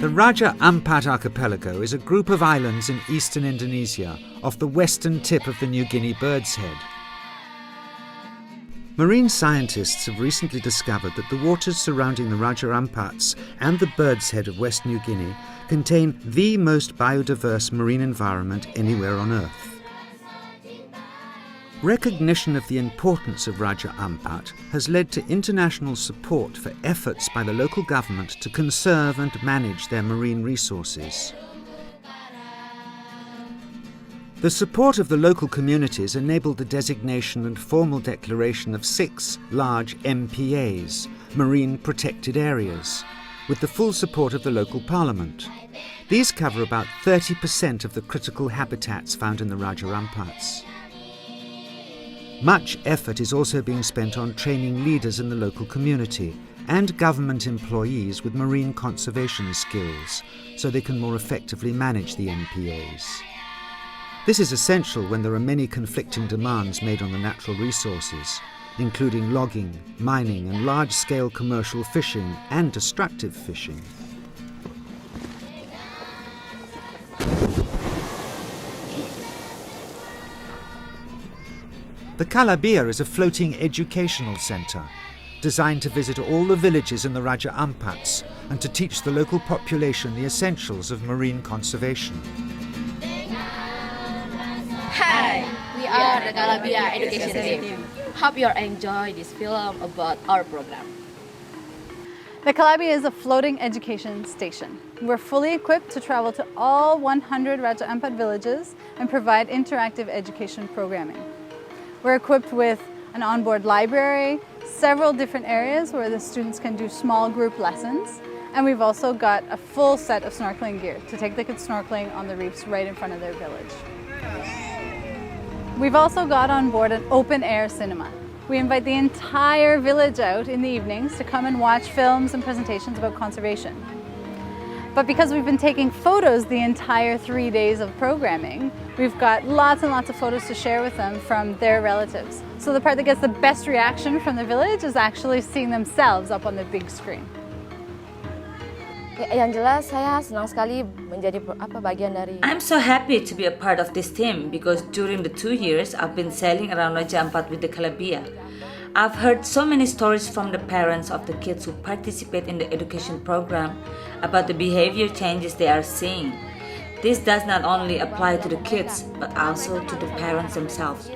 The Raja Ampat archipelago is a group of islands in eastern Indonesia off the western tip of the New Guinea Bird's Head. Marine scientists have recently discovered that the waters surrounding the Raja Ampats and the Bird's Head of West New Guinea contain the most biodiverse marine environment anywhere on Earth. Recognition of the importance of Raja Ampat has led to international support for efforts by the local government to conserve and manage their marine resources. The support of the local communities enabled the designation and formal declaration of 6 large MPAs, Marine Protected Areas, with the full support of the local parliament. These cover about 30% of the critical habitats found in the Raja Ampats. Much effort is also being spent on training leaders in the local community and government employees with marine conservation skills so they can more effectively manage the MPAs. This is essential when there are many conflicting demands made on the natural resources, including logging, mining and large-scale commercial fishing and destructive fishing. The Kalabia is a floating educational centre designed to visit all the villages in the Raja Ampats and to teach the local population the essentials of marine conservation. Hi, we are the Kalabia education team. Hope you enjoy this film about our program. The Kalabia is a floating education station. We're fully equipped to travel to all 100 Raja Ampat villages and provide interactive education programming. We're equipped with an onboard library, several different areas where the students can do small group lessons, and we've also got a full set of snorkeling gear to take the kids snorkeling on the reefs right in front of their village. We've also got on board an open-air cinema. We invite the entire village out in the evenings to come and watch films and presentations about conservation. But because we've been taking photos the entire 3 days of programming, we've got lots and lots of photos to share with them from their relatives. So the part that gets the best reaction from the village is actually seeing themselves up on the big screen. Yang jelas saya senang sekali menjadi bagian dari. I'm so happy to be a part of this team because during the 2 years I've been sailing around Raja Ampat with the Kalabia. I've heard so many stories from the parents of the kids who participate in the education program about the behavior changes they are seeing. This does not only apply to the kids but also to the parents themselves.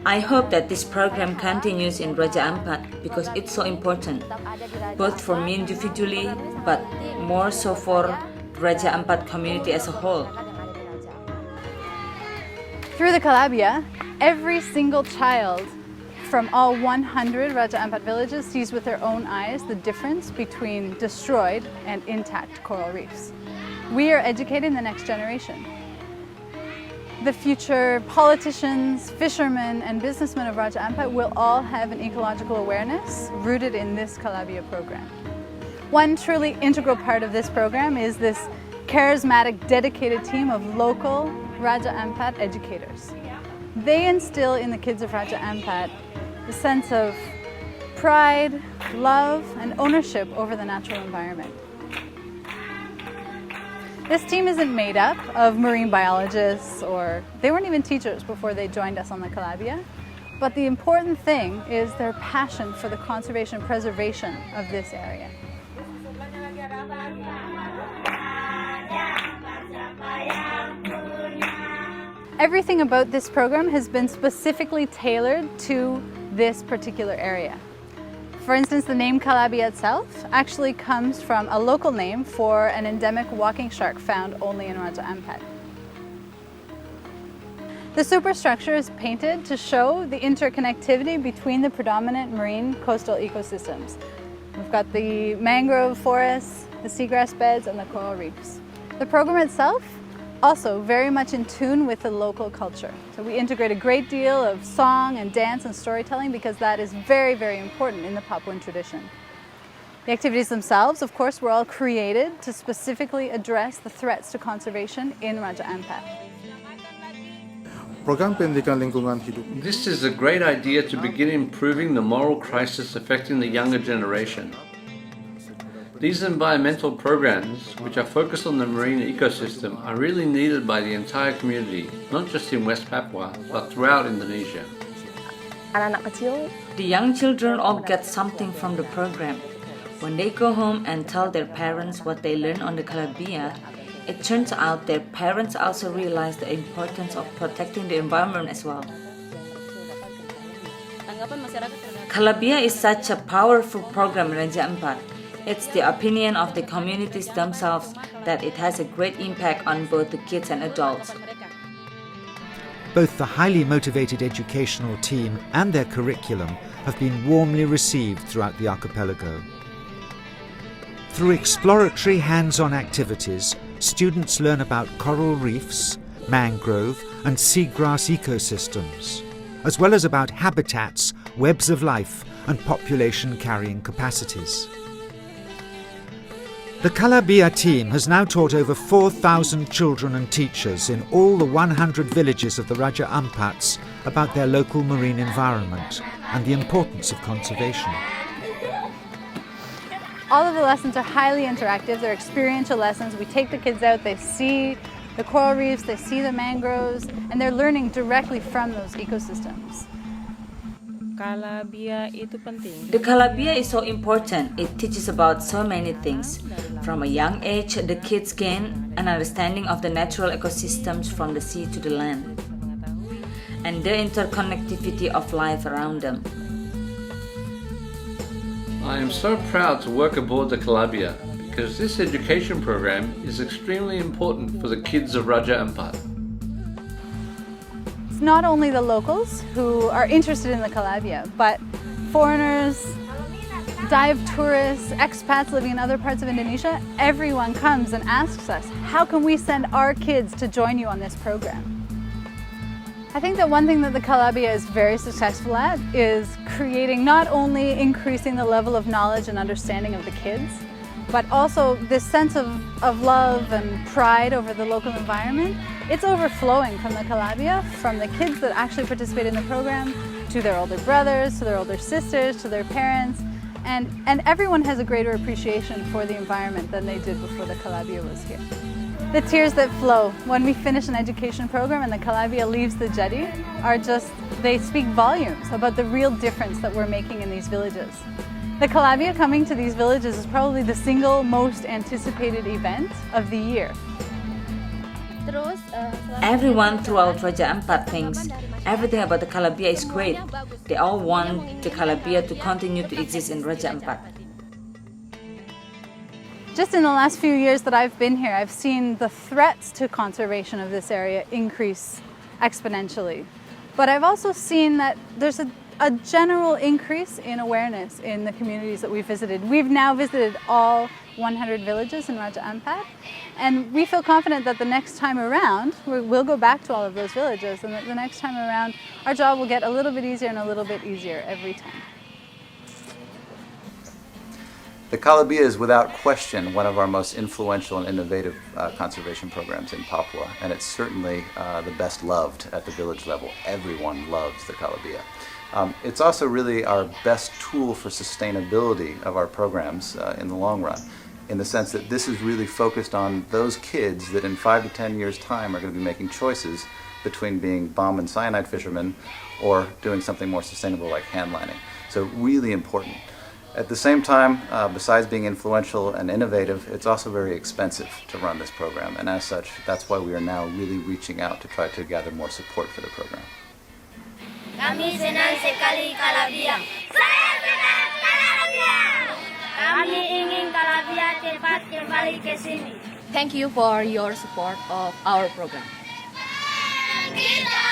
I hope that this program continues in Raja Ampat because it's so important, both for me individually but more so for the Raja Ampat community as a whole. Through the Kalabia, every single child from all 100 Raja Ampat villages sees with their own eyes the difference between destroyed and intact coral reefs. We are educating the next generation. The future politicians, fishermen, and businessmen of Raja Ampat will all have an ecological awareness rooted in this Kalabia program. One truly integral part of this program is this charismatic, dedicated team of local Raja Ampat educators. They instill in the kids of Raja Ampat a sense of pride, love, and ownership over the natural environment. This team isn't made up of marine biologists, or they weren't even teachers before they joined us on the Kalabia. But the important thing is their passion for the conservation and preservation of this area. Everything about this program has been specifically tailored to this particular area. For instance, the name Kalabia itself actually comes from a local name for an endemic walking shark found only in Raja Ampat. The superstructure is painted to show the interconnectivity between the predominant marine coastal ecosystems. We've got the mangrove forests, the seagrass beds, and the coral reefs. The program itself also very much in tune with the local culture. So we integrate a great deal of song and dance and storytelling because that is very, very important in the Papuan tradition. The activities themselves, of course, were all created to specifically address the threats to conservation in Raja Ampat. This is a great idea to begin improving the moral crisis affecting the younger generation. These environmental programs, which are focused on the marine ecosystem, are really needed by the entire community, not just in West Papua, but throughout Indonesia. Anak-anak kecil The young children all get something from the program. When they go home and tell their parents what they learned on the Kalabia, it turns out their parents also realize the importance of protecting the environment as well. Kalabia is such a powerful program in Raja Ampat. It's the opinion of the communities themselves that it has a great impact on both the kids and adults. Both the highly motivated educational team and their curriculum have been warmly received throughout the archipelago. Through exploratory hands-on activities, students learn about coral reefs, mangrove and seagrass ecosystems, as well as about habitats, webs of life and population carrying capacities. The Kalabia team has now taught over 4,000 children and teachers in all the 100 villages of the Raja Ampats about their local marine environment and the importance of conservation. All of the lessons are highly interactive. They're experiential lessons. We take the kids out, they see the coral reefs, they see the mangroves, and they're learning directly from those ecosystems. The Kalabia is so important. It teaches about so many things. From a young age, the kids gain an understanding of the natural ecosystems from the sea to the land and the interconnectivity of life around them. I am so proud to work aboard the Kalabia because this education program is extremely important for the kids of Raja Ampat. It's not only the locals who are interested in the Kalabia, but foreigners, dive tourists, expats living in other parts of Indonesia. Everyone comes and asks us, how can we send our kids to join you on this program? I think that one thing that the Kalabia is very successful at is creating, not only increasing the level of knowledge and understanding of the kids, but also this sense of love and pride over the local environment. It's overflowing from the Kalabia, from the kids that actually participate in the program, to their older brothers, to their older sisters, to their parents, and everyone has a greater appreciation for the environment than they did before the Kalabia was here. The tears that flow when we finish an education program and the Kalabia leaves the jetty are just, they speak volumes about the real difference that we're making in these villages. The Kalabia coming to these villages is probably the single most anticipated event of the year. Everyone throughout Raja Ampat thinks everything about the Kalabia is great. They all want the Kalabia to continue to exist in Raja Ampat. Just in the last few years that I've been here, I've seen the threats to conservation of this area increase exponentially. But I've also seen that there's a general increase in awareness in the communities that we've visited. We've now visited all 100 villages in Raja Ampat, and we feel confident that the next time around, we'll go back to all of those villages, and that the next time around, our job will get a little bit easier and a little bit easier every time. The Kalabia is without question one of our most influential and innovative conservation programs in Papua, and it's certainly the best loved at the village level. Everyone loves the Kalabia. It's also really our best tool for sustainability of our programs in the long run, in the sense that this is really focused on those kids that in 5 to 10 years' time are going to be making choices between being bomb and cyanide fishermen or doing something more sustainable like hand lining. So really important. At the same time, besides being influential and innovative, it's also very expensive to run this program, and as such, that's why we are now really reaching out to try to gather more support for the program. Kami senang sekali Kalabia. Saya senang Kalabia. Kami ingin Kalabia cepat kembali ke sini. Thank you for your support of our program. Kita